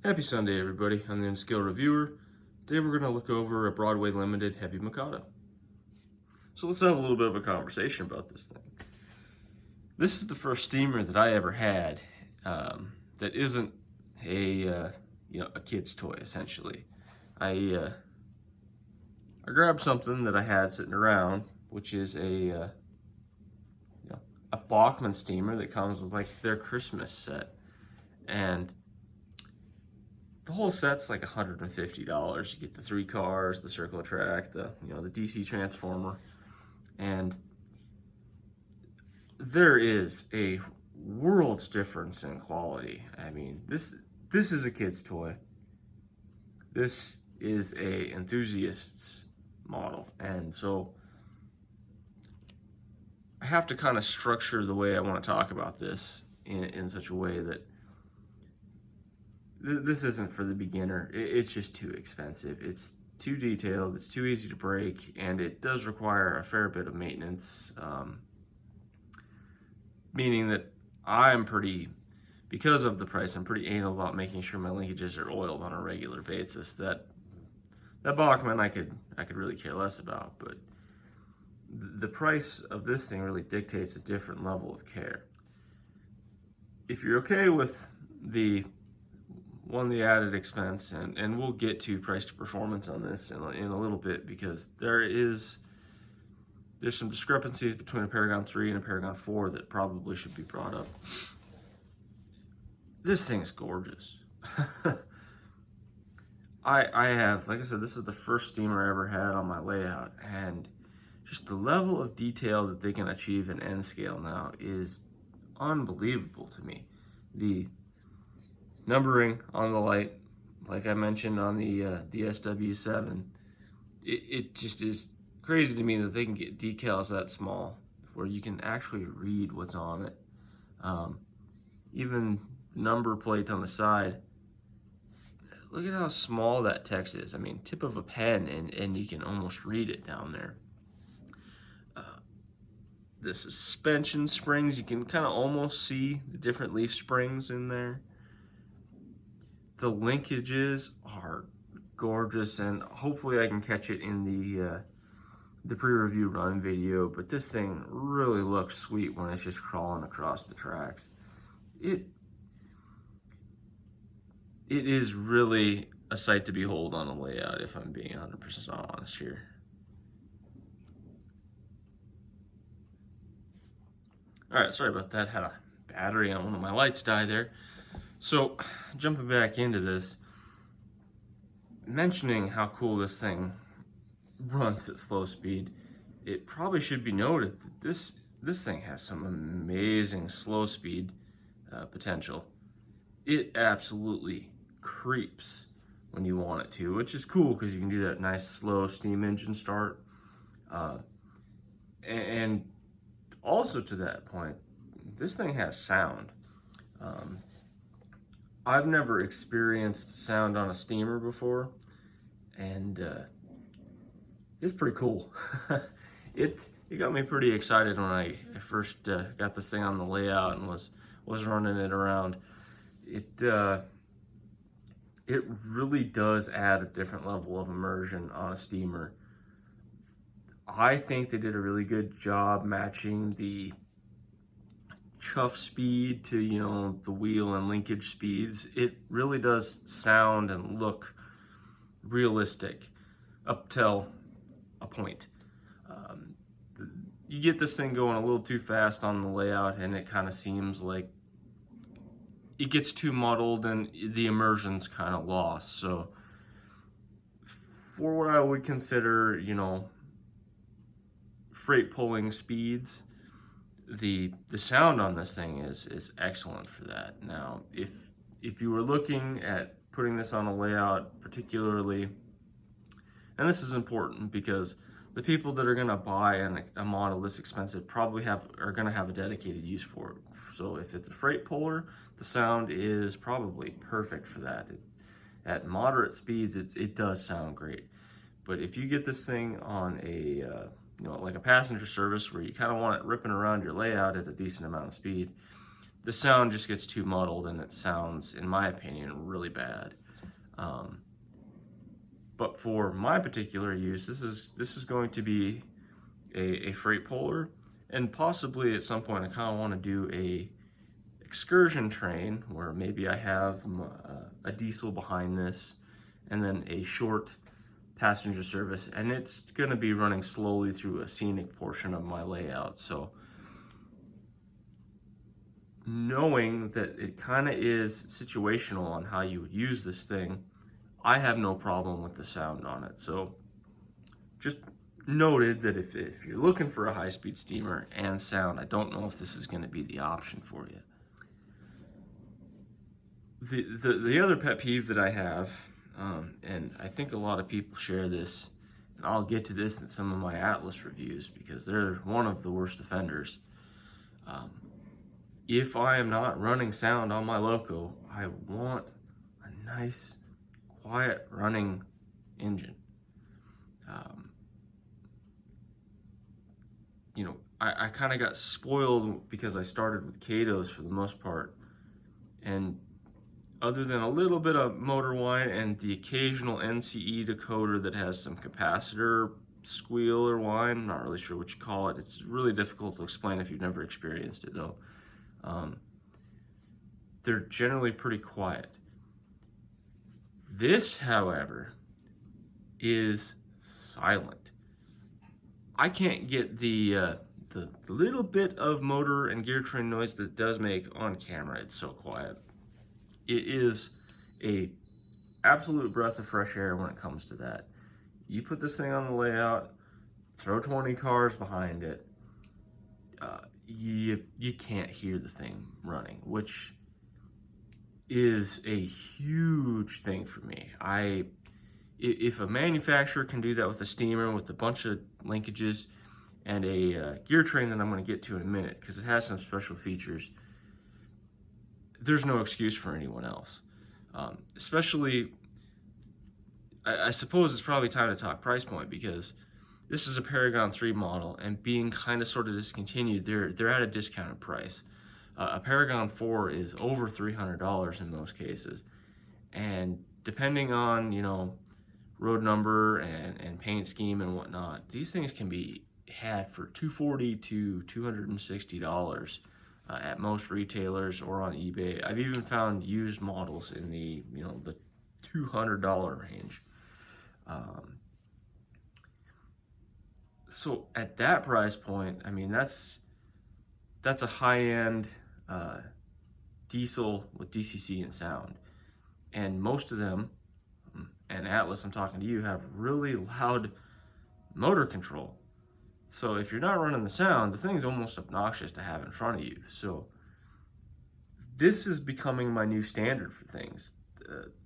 Happy Sunday, everybody. I'm the Skill Reviewer. Today we're going to look over a Broadway Limited Heavy Mikado. So let's have a little bit of a conversation about this thing. This is the first steamer that I ever had that isn't a kid's toy. Essentially, I grabbed something that I had sitting around, which is a Bachmann steamer that comes with like their Christmas set, and the whole set's like $150. You get the 3 cars, the circle track, the DC transformer, and there is a world's difference in quality. I mean, this is a kid's toy. This is a enthusiast's model, and so I have to kind of structure the way I want to talk about this in such a way that this isn't for the beginner. It's just too expensive. It's too detailed. It's too easy to break, and it does require a fair bit of maintenance. Meaning that because of the price, I'm pretty anal about making sure my linkages are oiled on a regular basis. That Bachmann I could really care less about, but the price of this thing really dictates a different level of care. If you're okay with the added expense, and we'll get to price to performance on this in a little bit, because there's some discrepancies between a Paragon 3 and a Paragon 4 that probably should be brought up. This thing is gorgeous. I have, like I said, this is the first steamer I ever had on my layout, and just the level of detail that they can achieve in N scale now is unbelievable to me. The numbering on the light, like I mentioned on the DSW7, it just is crazy to me that they can get decals that small where you can actually read what's on it. Even the number plate on the side, look at how small that text is. I mean, tip of a pen, and you can almost read it down there. The suspension springs, you can kind of almost see the different leaf springs in there. The linkages are gorgeous, and hopefully I can catch it in the pre-review run video, but this thing really looks sweet when it's just crawling across the tracks. It is really a sight to behold on a layout, if I'm being 100% honest here. Alright, sorry about that. Had a battery on one of my lights die there. So, jumping back into this, mentioning how cool this thing runs at slow speed, it probably should be noted that this thing has some amazing slow speed potential. It absolutely creeps when you want it to, which is cool because you can do that nice slow steam engine start. And also to that point, this thing has sound. I've never experienced sound on a steamer before, and it's pretty cool. It got me pretty excited when I first got this thing on the layout and was running it around. It really does add a different level of immersion on a steamer. I think they did a really good job matching the chuff speed to the wheel and linkage speeds. It really does sound and look realistic up till a point. You get this thing going a little too fast on the layout, and it kind of seems like it gets too muddled and the immersion's kind of lost. So for what I would consider, freight pulling speeds, the sound on this thing is excellent for that. Now, if you were looking at putting this on a layout particularly, and this is important because the people that are going to buy a model this expensive probably are going to have a dedicated use for it. So if it's a freight puller, the sound is probably perfect for that. At moderate speeds, it does sound great. But if you get this thing on a like a passenger service where you kind of want it ripping around your layout at a decent amount of speed, the sound just gets too muddled, and it sounds, in my opinion, really bad. But for my particular use, this is going to be a freight puller, and possibly at some point I kind of want to do a excursion train where maybe I have a diesel behind this and then a short passenger service, and it's going to be running slowly through a scenic portion of my layout. So knowing that it kind of is situational on how you would use this thing, I have no problem with the sound on it. So just noted that if you're looking for a high-speed steamer and sound, I don't know if this is going to be the option for you. The other pet peeve that I have, and I think a lot of people share this, and I'll get to this in some of my Atlas reviews because they're one of the worst offenders. If I am not running sound on my loco, I want a nice, quiet running engine. You know, I kind of got spoiled because I started with Katos for the most part, and other than a little bit of motor whine and the occasional NCE decoder that has some capacitor squeal or whine, I'm not really sure what you call it. It's really difficult to explain if you've never experienced it though. They're generally pretty quiet. This, however, is silent. I can't get the little bit of motor and gear train noise that it does make on camera. It's so quiet. It is a absolute breath of fresh air when it comes to that. You put this thing on the layout, throw 20 cars behind it, you can't hear the thing running, which is a huge thing for me. If a manufacturer can do that with a steamer with a bunch of linkages and a gear train that I'm going to get to in a minute because it has some special features, there's no excuse for anyone else. Especially, I suppose it's probably time to talk price point because this is a Paragon 3 model, and being kind of sort of discontinued, they're at a discounted price. A Paragon 4 is over $300 in most cases, and depending on, you know, road number and paint scheme and whatnot, these things can be had for $240 to $260 at most retailers or on eBay. I've even found used models in the the $200 range. So at that price point, I mean that's a high-end diesel with DCC and sound, and most of them, and Atlas, I'm talking to you, have really loud motor control. So if you're not running the sound, the thing's almost obnoxious to have in front of you. So this is becoming my new standard for things.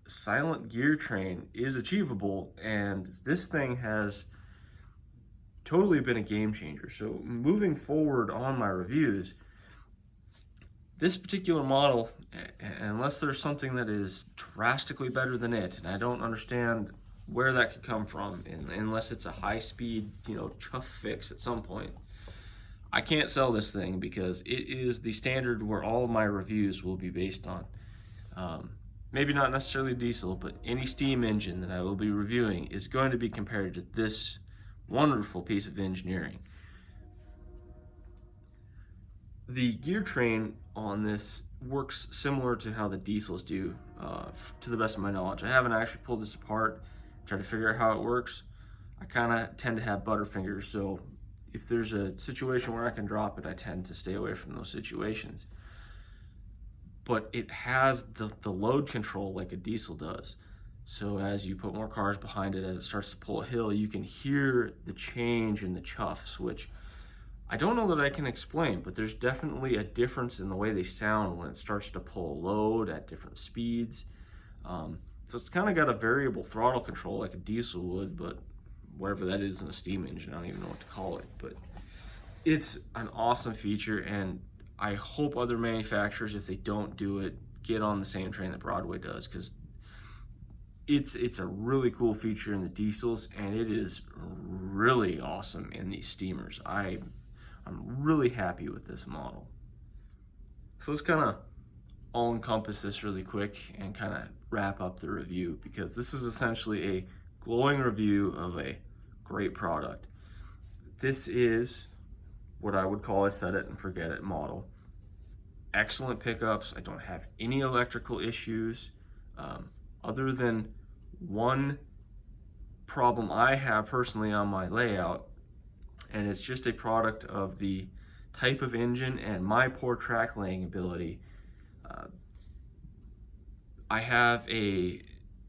Silent gear train is achievable, and this thing has totally been a game changer. So moving forward on my reviews, this particular model, unless there's something that is drastically better than it, and I don't understand where that could come from, unless it's a high-speed, chuff fix at some point, I can't sell this thing because it is the standard where all of my reviews will be based on. Maybe not necessarily diesel, but any steam engine that I will be reviewing is going to be compared to this wonderful piece of engineering. The gear train on this works similar to how the diesels do, to the best of my knowledge. I haven't actually pulled this apart, tried to figure out how it works. I kind of tend to have butterfingers, so if there's a situation where I can drop it, I tend to stay away from those situations. But it has the load control like a diesel does. So as you put more cars behind it, as it starts to pull a hill, you can hear the change in the chuffs, which I don't know that I can explain, but there's definitely a difference in the way they sound when it starts to pull a load at different speeds. So it's kind of got a variable throttle control like a diesel would, but whatever that is in a steam engine, I don't even know what to call it. But it's an awesome feature, and I hope other manufacturers, if they don't do it, get on the same train that Broadway does, because it's a really cool feature in the diesels, and it is really awesome in these steamers. I'm really happy with this model. So let's kind of all encompass this really quick and kind of wrap up the review, because this is essentially a glowing review of a great product. This is what I would call a set it and forget it model. Excellent pickups. I don't have any electrical issues, other than one problem I have personally on my layout, and it's just a product of the type of engine and my poor track laying ability. I have a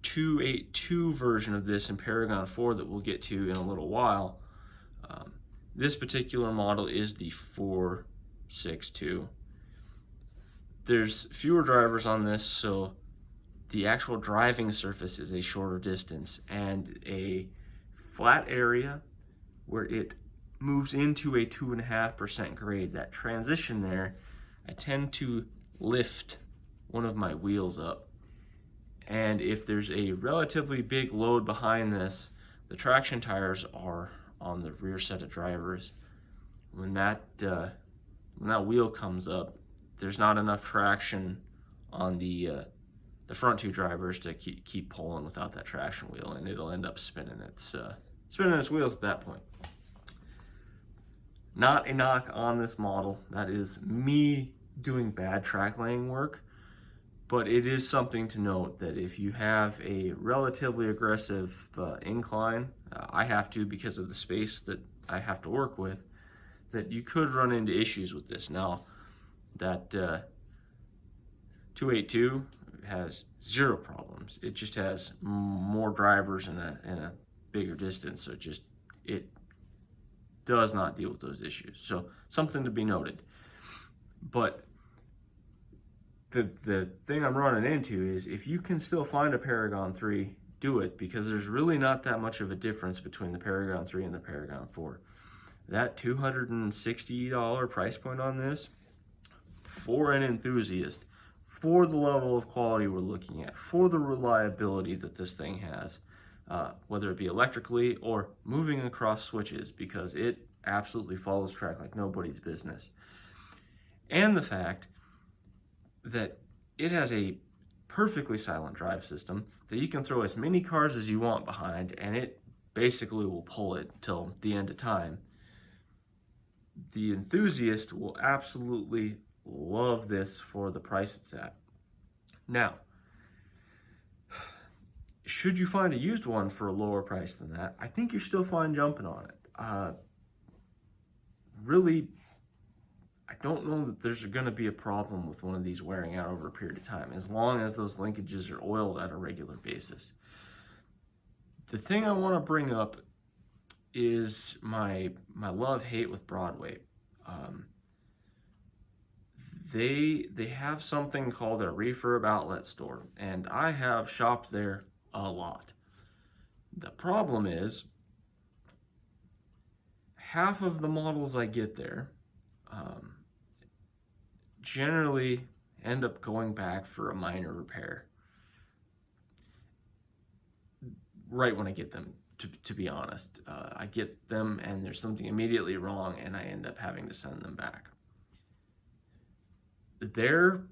282 version of this in Paragon 4 that we'll get to in a little while. This particular model is the 462. There's fewer drivers on this, so the actual driving surface is a shorter distance, and a flat area where it moves into a 2.5% grade. That transition there, I tend to lift one of my wheels up. And if there's a relatively big load behind this, the traction tires are on the rear set of drivers. When that wheel comes up, there's not enough traction on the front two drivers to keep pulling without that traction wheel, and it'll end up spinning its wheels at that point. Not a knock on this model. That is me doing bad track laying work. But it is something to note that if you have a relatively aggressive incline, I have to because of the space that I have to work with, that you could run into issues with this. Now, that 282 has zero problems. It just has more drivers and a bigger distance, so it does not deal with those issues. So something to be noted. But the thing I'm running into is, if you can still find a Paragon 3, do it, because there's really not that much of a difference between the Paragon 3 and the Paragon 4. That $260 price point on this, for an enthusiast, for the level of quality we're looking at, for the reliability that this thing has, whether it be electrically or moving across switches, because it absolutely follows track like nobody's business. And the fact that it has a perfectly silent drive system that you can throw as many cars as you want behind, and it basically will pull it till the end of time. The enthusiast will absolutely love this for the price it's at. Now, should you find a used one for a lower price than that, I think you're still fine jumping on it. Really, I don't know that there's going to be a problem with one of these wearing out over a period of time, as long as those linkages are oiled at a regular basis. The thing I want to bring up is my love-hate with Broadway. They have something called a refurb outlet store, and I have shopped there a lot. The problem is, half of the models I get there generally end up going back for a minor repair right when I get them, to be honest. I get them and there's something immediately wrong, and I end up having to send them back. Their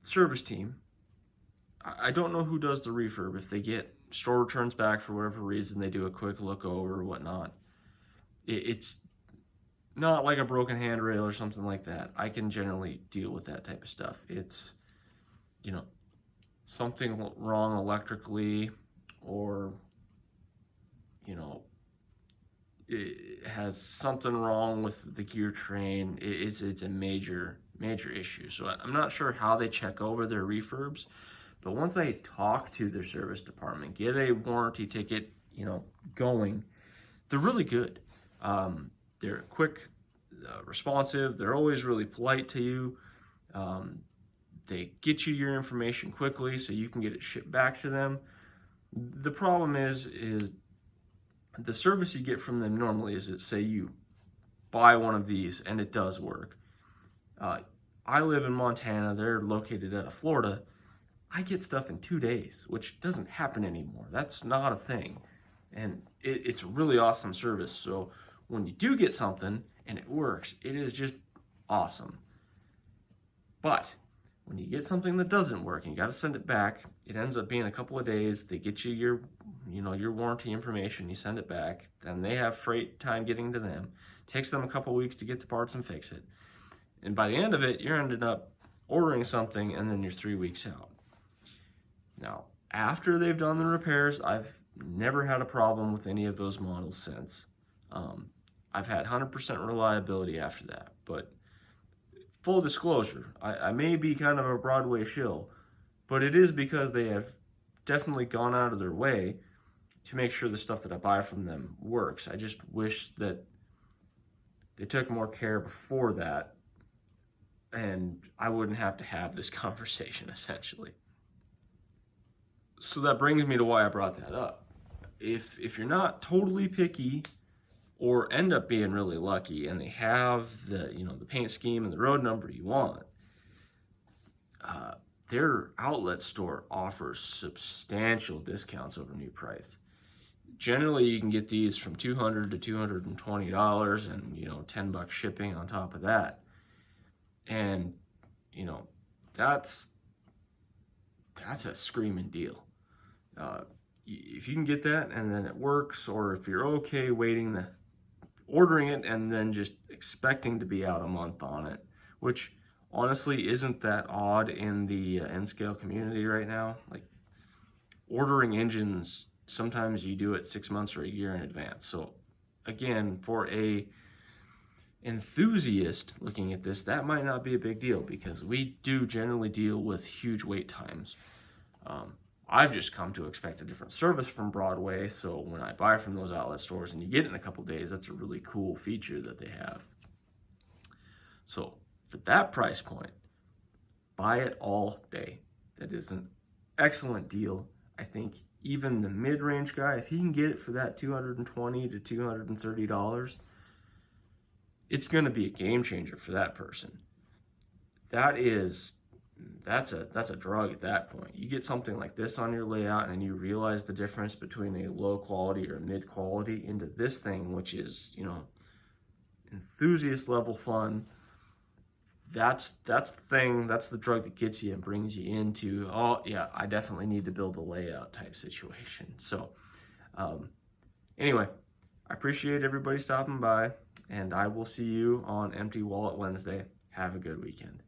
service team, I don't know who does the refurb. If they get store returns back for whatever reason, they do a quick look over or whatnot. It's not like a broken handrail or something like that. I can generally deal with that type of stuff. It's, something wrong electrically, or, it has something wrong with the gear train. It's a major issue. So I'm not sure how they check over their refurbs, but once I talk to their service department, get a warranty ticket, going, they're really good. They're quick, responsive. They're always really polite to you. They get you your information quickly so you can get it shipped back to them. The problem is the service you get from them normally is that, say you buy one of these and it does work. I live in Montana. They're located out of Florida. I get stuff in 2 days, which doesn't happen anymore. That's not a thing. And it's a really awesome service. So when you do get something and it works, it is just awesome. But when you get something that doesn't work and you got to send it back, it ends up being a couple of days. They get you your warranty information, you send it back, then they have freight time getting to them. It takes them a couple of weeks to get the parts and fix it. And by the end of it, you're ended up ordering something and then you're 3 weeks out. Now, after they've done the repairs, I've never had a problem with any of those models since. I've had 100% reliability after that, but full disclosure, I may be kind of a Broadway shill, but it is because they have definitely gone out of their way to make sure the stuff that I buy from them works. I just wish that they took more care before that, and I wouldn't have to have this conversation, essentially. So that brings me to why I brought that up. If you're not totally picky, or end up being really lucky and they have the the paint scheme and the road number you want, their outlet store offers substantial discounts over new price. Generally, you can get these from $200 to $220 and $10 shipping on top of that. And that's a screaming deal. If you can get that and then it works, or if you're okay ordering it and then just expecting to be out a month on it, which honestly isn't that odd in the N-scale community right now. Like, ordering engines, sometimes you do it 6 months or a year in advance. So again, for a enthusiast looking at this, that might not be a big deal because we do generally deal with huge wait times. I've just come to expect a different service from Broadway, so when I buy from those outlet stores and you get it in a couple days, that's a really cool feature that they have. So for that price point, buy it all day. That is an excellent deal. I think even the mid-range guy, if he can get it for that $220 to $230, it's going to be a game changer for that person. That's a drug at that point. You get something like this on your layout and you realize the difference between a low quality or mid quality into this thing, which is, enthusiast level fun. That's the thing, that's the drug that gets you and brings you into, oh yeah, I definitely need to build a layout type situation. So anyway, I appreciate everybody stopping by, and I will see you on Empty Wallet Wednesday. Have a good weekend.